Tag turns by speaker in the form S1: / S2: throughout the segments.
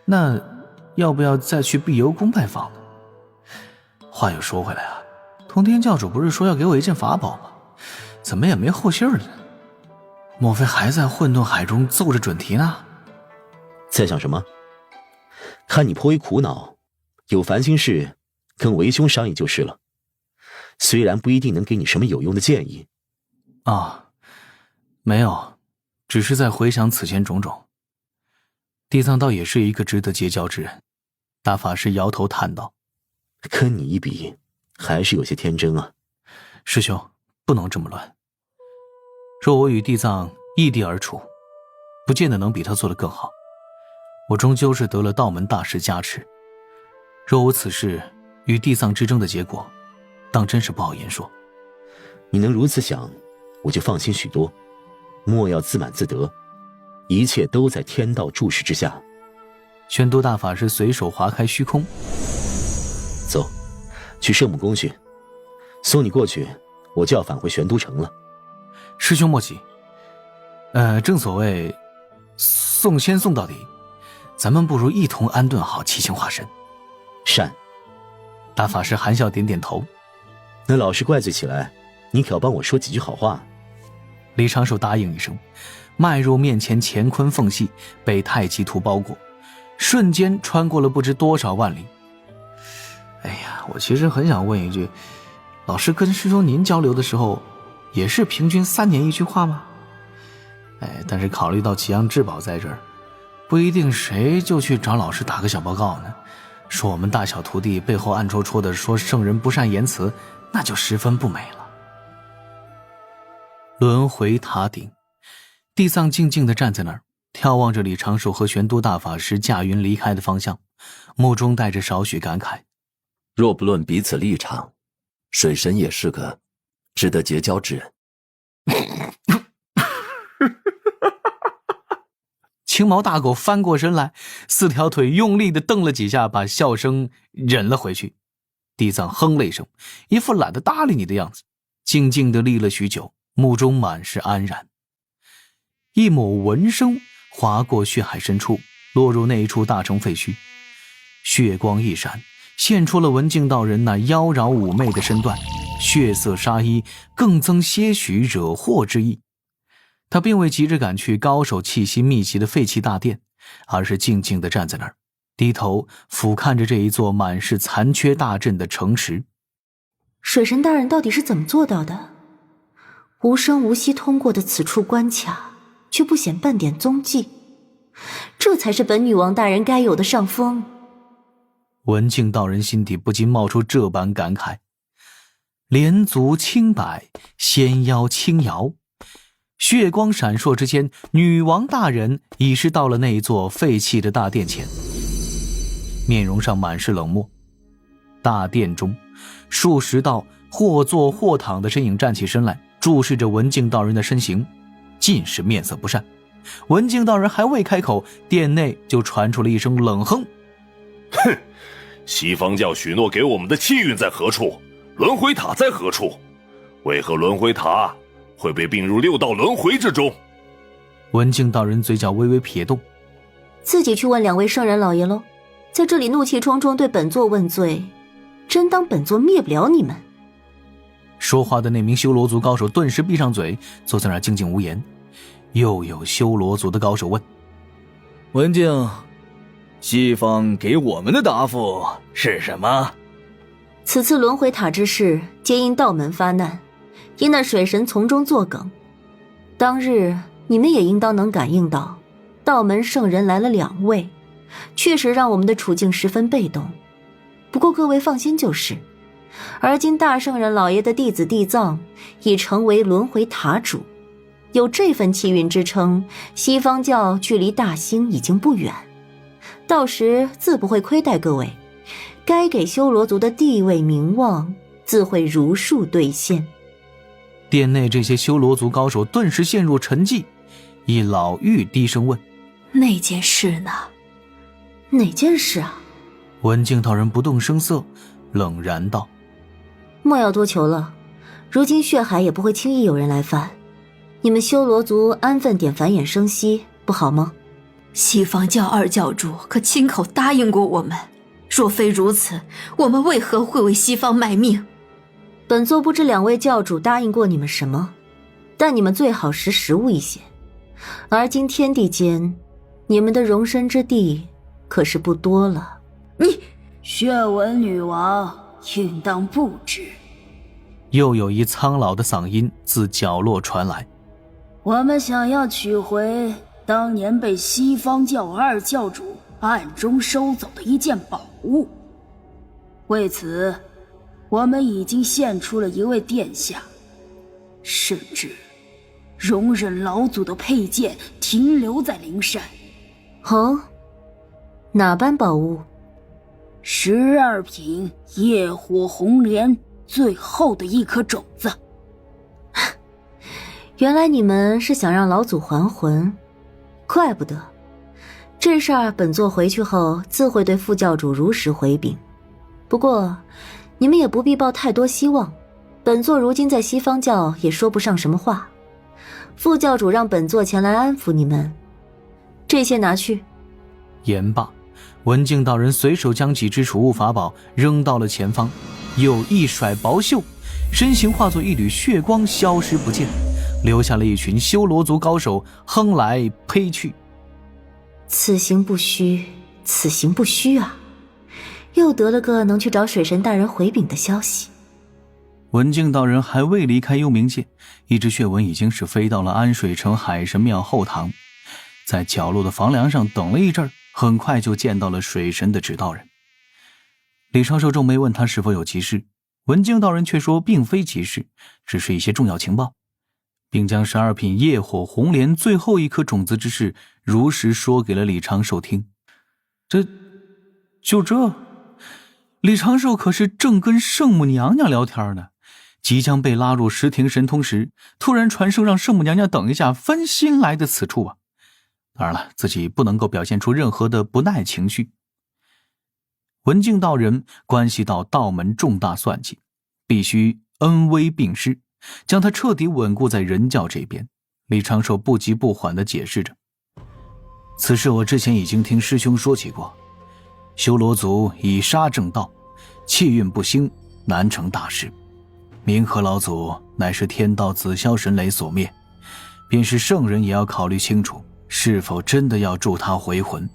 S1: 那要不要再去碧游宫拜访呢？话又说回来啊，通天教主不是说要给我一件法宝吗？怎么也没后信儿呢？莫非还在混沌海中奏着准题呢？
S2: 在想什么？看你颇为苦恼，有烦心事跟为兄商议就是了。虽然不一定能给你什么有用的建议。
S1: 没有，只是在回想此前种种。地藏倒也是一个值得结交之人。大法师摇头叹道：
S2: 跟你一比，还是有些天真啊。
S1: 师兄，不能这么乱。若我与地藏异地而处，不见得能比他做得更好。我终究是得了道门大师加持，若无此事与地藏之争的结果，当真是不好言说。
S2: 你能如此想，我就放心许多。莫要自满自得，一切都在天道注视之下。
S1: 玄都大法师随手划开虚空，
S2: 走，去圣母宫去。送你过去，我就要返回玄都城了。
S1: 师兄莫急，正所谓送先送到底，咱们不如一同安顿好七星化身。
S2: 善。
S1: 大法师含笑点点头。
S2: 那老是怪罪起来，你可要帮我说几句好话。
S1: 李长寿答应一声，迈入面前乾坤缝隙，被太极图包裹，瞬间穿过了不知多少万里。哎呀，我其实很想问一句，老师跟师兄您交流的时候，也是平均3年一句话吗？但是考虑到奇阳至宝在这儿，不一定谁就去找老师打个小报告呢，说我们大小徒弟背后暗戳戳的说圣人不善言辞，那就十分不美了。轮回塔顶，地藏静静地站在那儿，眺望着李长寿和玄都大法师驾云离开的方向，目中带着少许感慨。
S3: 若不论彼此立场，水神也是个值得结交之人。
S1: 青毛大狗翻过身来，4条腿用力地蹬了几下，把笑声忍了回去。地藏哼了一声，一副懒得搭理你的样子，静静地立了许久，目中满是安然。一抹纹生划过血海深处，落入那一处大成废墟。血光一闪，现出了文静道人那妖娆妩媚的身段，血色纱衣更增些许惹祸之意。他并未急着赶去高手气息密集的废弃大殿，而是静静地站在那儿，低头俯瞰着这一座满是残缺大阵的城池。
S4: 水神大人到底是怎么做到的？无声无息通过的此处关卡，却不显半点踪迹，这才是本女王大人该有的上风。
S1: 文静道人心底不禁冒出这般感慨：连足轻摆，纤腰轻摇。血光闪烁之间，女王大人已是到了那一座废弃的大殿前，面容上满是冷漠。大殿中，数十道或坐或躺的身影站起身来，注视着文静道人的身形，尽是面色不善。文静道人还未开口，殿内就传出了一声冷哼：
S5: 哼，西方教许诺给我们的气运在何处？轮回塔在何处？为何轮回塔会被并入6道轮回之中？
S1: 文静道人嘴角微微撇动：
S4: 自己去问2位圣人老爷喽，在这里怒气冲冲对本座问罪，真当本座灭不了你们？
S1: 说话的那名修罗族高手顿时闭上嘴，坐在那儿静静无言。又有修罗族的高手问：
S6: 文静，西方给我们的答复是什么？
S4: 此次轮回塔之事，皆因道门发难，因那水神从中作梗。当日你们也应当能感应到，道门圣人来了2位，确实让我们的处境十分被动。不过各位放心就是，而今大圣人老爷的弟子地藏已成为轮回塔主，有这份气运支撑，西方教距离大兴已经不远，到时自不会亏待各位，该给修罗族的地位名望自会如数兑现。
S1: 殿内这些修罗族高手顿时陷入沉寂，一老妪低声问：
S4: 那件事呢？哪件事啊？
S1: 文静道人不动声色，冷然道：
S4: 莫要多求了，如今血海也不会轻易有人来犯，你们修罗族安分点繁衍生息不好吗？
S7: 西方教二教主可亲口答应过我们，若非如此，我们为何会为西方卖命？
S4: 本座不知两位教主答应过你们什么，但你们最好识时务一些。而今天地间，你们的容身之地可是不多了。
S7: 你，
S8: 血纹女王应当不知。
S1: 又有一苍老的嗓音自角落传来。
S8: 我们想要取回当年被西方教二教主暗中收走的一件宝物，为此我们已经献出了一位殿下，甚至容忍老祖的佩剑停留在灵山。
S4: 哦，哪般宝物
S8: ？12品业火红莲最后的一颗种子。
S4: 原来你们是想让老祖还魂，怪不得。这事儿本座回去后自会对副教主如实回禀。不过你们也不必抱太多希望，本座如今在西方教也说不上什么话。副教主让本座前来安抚你们，这些拿去。
S1: 言罢，文静道人随手将几只储物法宝扔到了前方，又一甩薄袖，身形化作一缕血光消失不见，留下了一群修罗族高手哼来呸去。
S4: 此行不虚，此行不虚啊！又得了个能去找水神大人回禀的消息。
S1: 文静道人还未离开幽冥界，一只血纹已经是飞到了安水城海神庙后堂，在角落的房梁上等了一阵，很快就见到了水神的指导人。李长寿皱眉问他是否有急事，文静道人却说并非急事，只是一些重要情报，并将12品业火红莲最后一颗种子之事如实说给了李长寿听。这李长寿可是正跟圣母娘娘聊天呢，即将被拉入石庭神通时，突然传声让圣母娘娘等一下，分心来的此处啊。当然了，自己不能够表现出任何的不耐情绪。文静道人关系到道门重大算计，必须恩威并施，将他彻底稳固在人教这边。李长寿不急不缓地解释着，此事我之前已经听师兄说起过，修罗族以杀正道，气运不兴，难成大事。冥河老祖乃是天道紫霄神雷所灭，便是圣人也要考虑清楚，是否真的要助他回魂。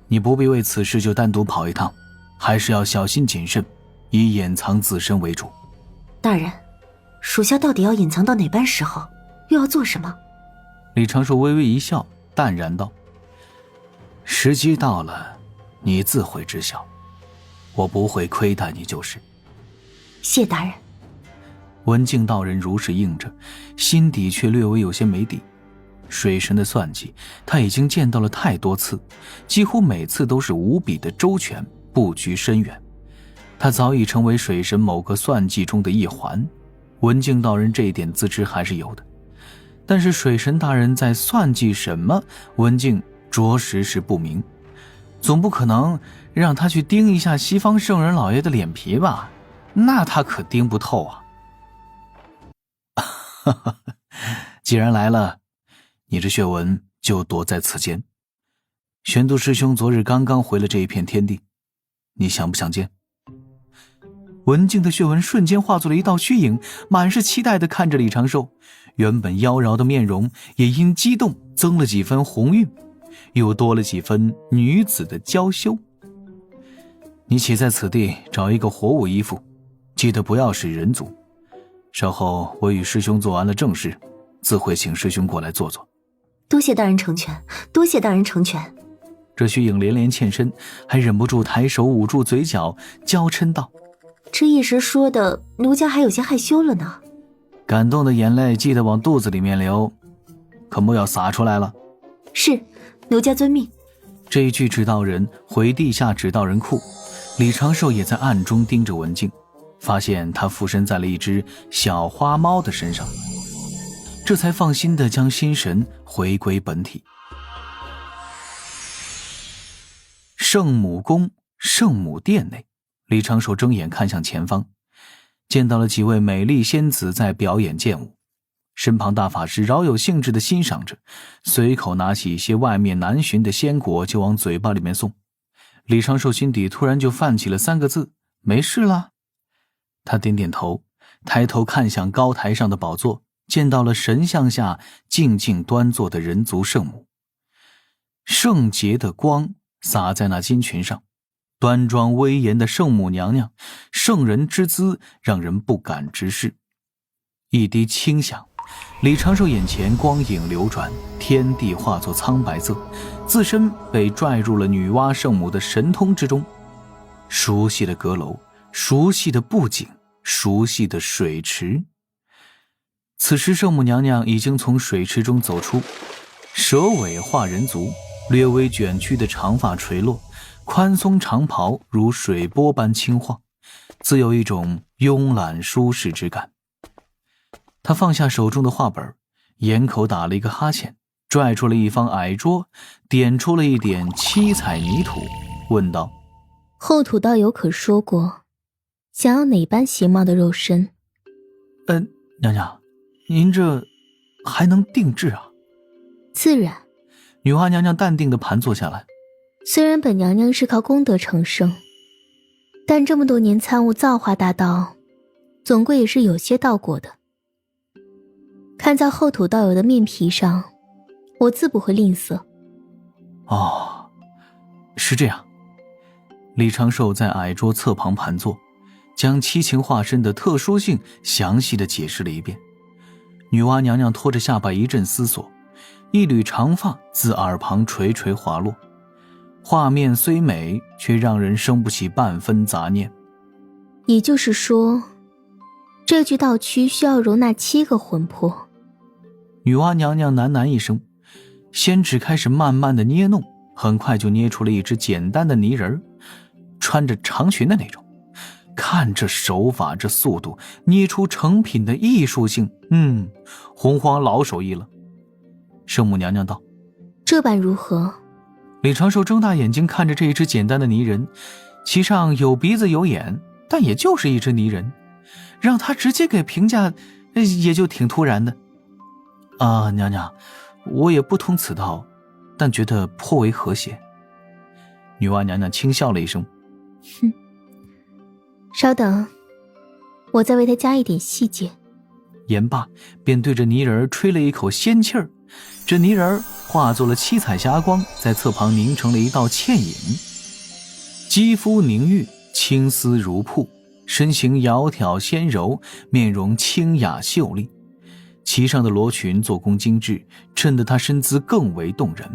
S1: 你不必为此事就单独跑一趟，还是要小心谨慎，以掩藏自身为主。
S4: 大人，属下到底要隐藏到哪般时候，又要做什么？
S1: 李长寿微微一笑，淡然道：时机到了，你自会知晓，我不会亏待你就是。
S4: 谢大人。
S1: 文静道人如是应着，心底却略微有些没底。水神的算计他已经见到了太多次，几乎每次都是无比的周全，布局深远。他早已成为水神某个算计中的一环，文静道人这一点自知还是有的。但是水神大人在算计什么，文静着实是不明。总不可能让他去盯一下西方圣人老爷的脸皮吧？那他可盯不透啊。既然来了，你这血纹就躲在此间。玄都师兄昨日刚刚回了这一片天地，你想不想见？文静的血纹瞬间化作了一道虚影，满是期待地看着李长寿，原本妖娆的面容也因激动增了几分红晕，又多了几分女子的娇羞。你且在此地找一个活物依附，记得不要是人族。稍后我与师兄做完了正事，自会请师兄过来坐坐。
S4: 多谢大人成全，多谢大人成全。
S1: 这虚影连连欠身，还忍不住抬手捂住嘴角，娇嗔道：
S4: 这一时说的奴家还有些害羞了呢。
S1: 感动的眼泪记得往肚子里面流，可莫要洒出来了。
S4: 是，奴家遵命。
S1: 这一句指导人回地下指导人库，李长寿也在暗中盯着文静，发现他附身在了一只小花猫的身上，这才放心地将心神回归本体。圣母宫圣母殿内，李长寿睁眼看向前方，见到了几位美丽仙子在表演剑舞。身旁大法师饶有兴致地欣赏着，随口拿起一些外面难寻的鲜果就往嘴巴里面送。李长寿心底突然就泛起了3个字：没事啦。他点点头，抬头看向高台上的宝座，见到了神像下静静端坐的人族圣母。圣洁的光洒在那金裙上，端庄威严的圣母娘娘，圣人之姿让人不敢直视。一滴轻响，李长寿眼前光影流转，天地化作苍白色，自身被拽入了女娲圣母的神通之中。熟悉的阁楼，熟悉的布景，熟悉的水池。此时圣母娘娘已经从水池中走出，蛇尾画人族，略微卷曲的长发垂落，宽松长袍如水波般轻晃，自有一种慵懒舒适之感。他放下手中的画本，掩口打了一个哈欠，拽出了一方矮桌，点出了一点七彩泥土，问道：
S9: 后土道友可说过想要哪般形貌的肉身？
S1: 娘娘，您这还能定制啊？
S9: 自然。
S1: 女娲娘娘淡定地盘坐下来。
S9: 虽然本娘娘是靠功德成圣，但这么多年参悟造化大道，总归也是有些道果的。看在后土道友的面皮上，我自不会吝啬。
S1: 哦，是这样。李长寿在矮桌侧旁盘坐，将七情化身的特殊性详细地解释了一遍。女娲娘娘拖着下巴一阵思索，一缕长发自耳旁垂垂滑落，画面虽美，却让人生不起半分杂念。
S9: 也就是说，这具道躯需要容纳7个魂魄。
S1: 女娲娘娘喃喃一声，先指开始慢慢的捏弄，很快就捏出了一只简单的泥人，穿着长裙的那种。看这手法，这速度，捏出成品的艺术性，洪荒老手艺了。圣母娘娘道：
S9: 这般如何？
S1: 李长寿睁大眼睛看着这一只简单的泥人，其上有鼻子有眼，但也就是一只泥人，让他直接给评价也就挺突然的。娘娘，我也不通此道，但觉得颇为和谐。女娲娘娘轻笑了一声，
S9: 稍等，我再为他加一点细节。
S1: 言罢便对着泥人吹了一口仙气儿，这泥人化作了七彩霞光，在侧旁凝成了一道倩影。肌肤凝玉，青丝如瀑，身形窈窕纤柔，面容清雅秀丽，其上的罗裙做工精致，衬得她身姿更为动人。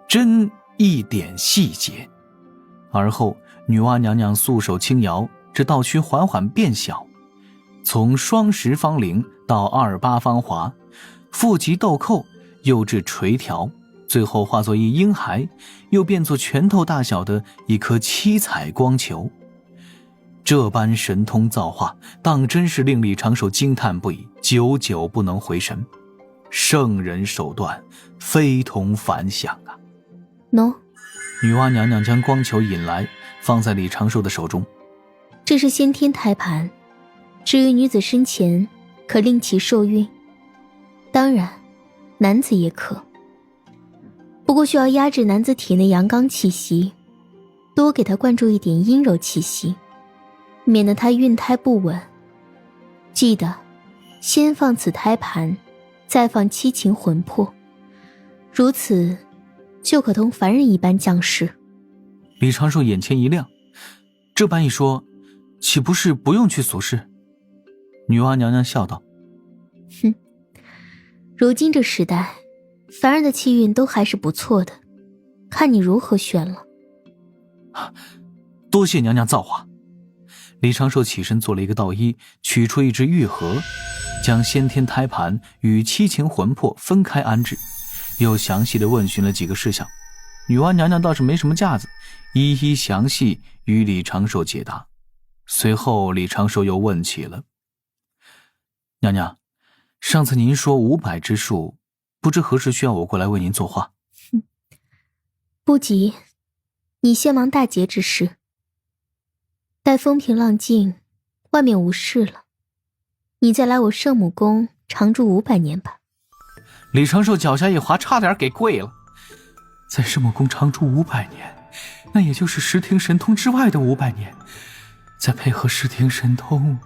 S1: 真一点细节。而后女娲娘娘素手轻摇，这道躯缓缓变小，从双十方灵到28方华，腹及豆蔻，又至垂条，最后化作一婴孩，又变作拳头大小的一颗七彩光球。这般神通造化，当真是令李长寿惊叹不已，久久不能回神。圣人手段非同凡响啊！女娲娘娘将光球引来，放在李长寿的手中。
S9: 这是先天胎盘，至于女子生前可令其受孕，当然男子也可，不过需要压制男子体内阳刚气息，多给他灌注一点阴柔气息，免得他孕胎不稳。记得先放此胎盘，再放七情魂魄，如此就可同凡人一般降世。
S1: 李长寿眼前一亮，这般一说，岂不是不用去俗世？女娲娘娘笑道：
S9: 如今这时代，凡人的气运都还是不错的，看你如何选了。
S1: 多谢娘娘造化。李长寿起身做了一个道揖，取出一只玉盒，将先天胎盘与七情魂魄分开安置，又详细地问询了几个事项。女娲娘娘倒是没什么架子，一一详细与李长寿解答。随后李长寿又问起了：娘娘，上次您说500之数，不知何时需要我过来为您作画？
S9: 不急，你先忙大劫之事，待风平浪静，外面无事了，你再来我圣母宫长住500年吧。
S1: 李长寿脚下一滑，差点给跪了。在圣母宫长住500年，那也就是十庭神通之外的500年，再配合十庭神通，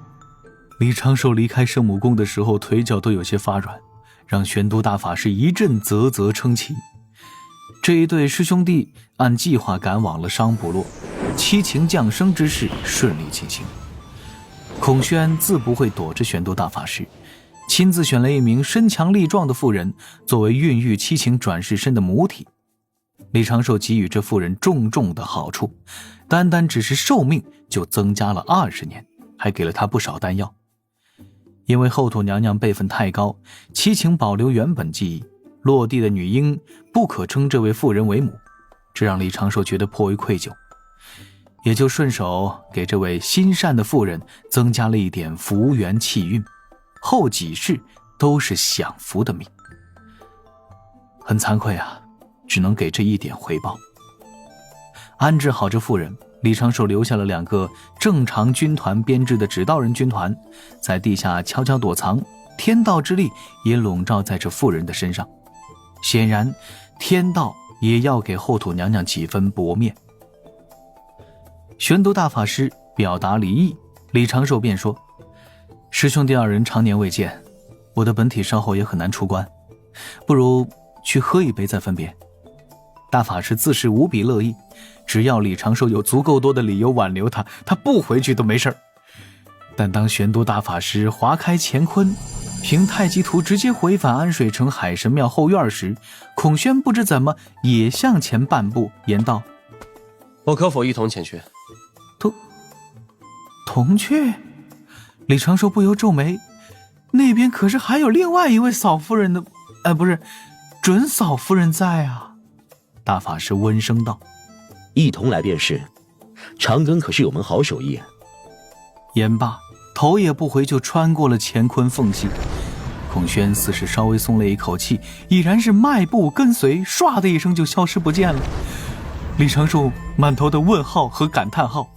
S1: 李长寿离开圣母宫的时候，腿脚都有些发软，让玄都大法师一阵啧啧称奇。这一对师兄弟按计划赶往了商部落，七情降生之事顺利进行。孔宣自不会躲着玄都大法师，亲自选了一名身强力壮的妇人作为孕育七情转世身的母体。李长寿给予这妇人重重的好处，单单只是寿命就增加了20年，还给了她不少丹药。因为后土娘娘辈分太高，七情保留原本记忆，落地的女婴不可称这位妇人为母，这让李长寿觉得颇为愧疚，也就顺手给这位心善的妇人增加了一点福缘气运，后几世都是享福的命。很惭愧啊，只能给这一点回报。安置好这妇人，李长寿留下了2个正常军团编制的指道人军团，在地下悄悄躲藏，天道之力也笼罩在这妇人的身上。显然天道也要给后土娘娘几分薄面。玄都大法师表达离意，李长寿便说：师兄弟2人常年未见，我的本体稍后也很难出关，不如去喝一杯再分别。大法师自是无比乐意，只要李长寿有足够多的理由挽留他，他不回去都没事。但当玄都大法师划开乾坤，凭太极图直接回返安水城海神庙后院时，孔宣不知怎么也向前半步，言道：
S10: 我可否一同前去？
S1: 同去？李长寿不由皱眉，那边可是还有另外一位嫂夫人的，不是，准嫂夫人在啊。大法师温声道：
S2: 一同来便是，长庚可是有门好手艺。
S1: 言罢，头也不回就穿过了乾坤缝隙。孔宣似是稍微松了一口气，已然是迈步跟随，唰的一声就消失不见了。李长寿满头的问号和感叹号。